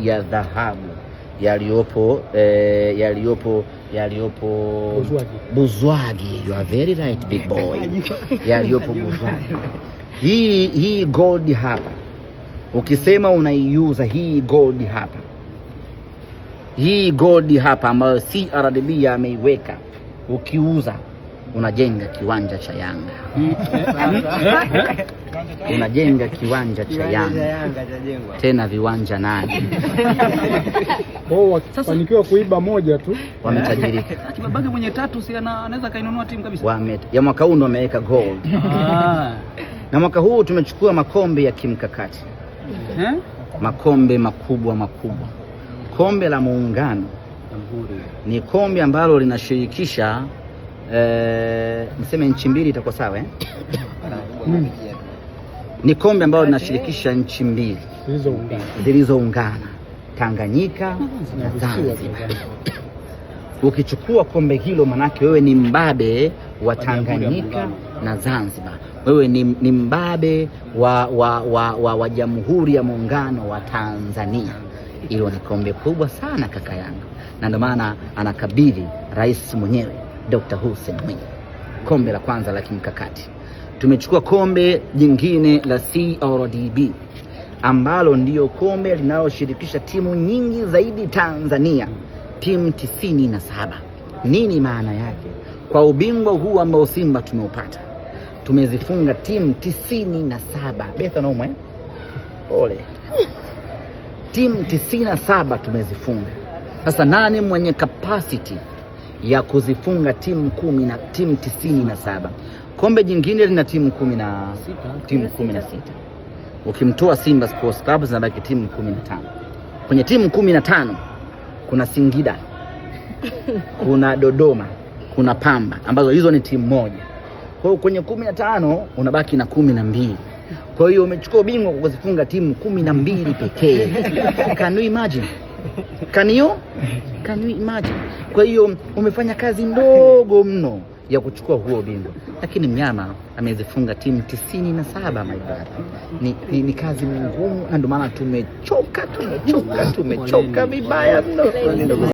ya dhahabu yaliyopo Buzwagi. You are very right big boy. Yaliyopo Buzwagi. Hii gold hapa, ukisema unaiuza hii gold hapa ambayo CRDB ameiweka, ukiuza unajenga kiwanja cha Yanga. Unajenga kiwanja cha Yanga tena viwanja 8. Fanikiwa kuiba moja tu wametajirika. Akibaki mwenye 3 si anaweza kainunua timu kabisa. Ya mwaka huu ndo wameweka gold. Na mwaka huu tumechukua makombe ya kimkakati. Makombe makubwa. Kombe la Muungano ni kombe ambalo linashirikisha niseme nchi mbili, itakuwa sawa Ni kombe ambalo linashirikisha nchi mbili zilizoungana, Tanganyika na Zanzibar. Ukichukua kombe hilo, manake wewe ni mbabe wa Tanganyika na Zanzibar. Wewe ni mbabe wa Jamhuri ya Muungano wa Tanzania. Hilo ni kombe kubwa sana kaka yangu, na ndio maana anakabidhi rais mwenyewe Dr. Hussein Mwinyi kombe la kwanza la kimkakati. Tumechukua kombe jingine la CRDB ambalo ndiyo kombe linaloshirikisha timu nyingi zaidi Tanzania, timu 97. Nini maana yake? Kwa ubingwa huu ambao Simba tumeupata, tumezifunga timu 97. Betha naumwe ole, timu 97 tumezifunga. Sasa nani mwenye capacity ya kuzifunga timu 97? Kombe jingine lina timu 16. Ukimtoa Simba Sports Club zinabaki timu 15. Kwenye timu 15 kuna Singida, kuna Dodoma, kuna Pamba, ambazo hizo ni timu moja. Kwa hiyo kwenye 15 unabaki na 12. Kwa hiyo umechukua ubingwa kwa kuzifunga timu 12 pekee. Can you imagine? Can you imagine? Kwa hiyo umefanya kazi ndogo mno ya kuchukua huo ubingwa, lakini mnyama amezifunga timu 97 my brother. Ni kazi ngumu, na ndio maana tumechoka vibaya mno.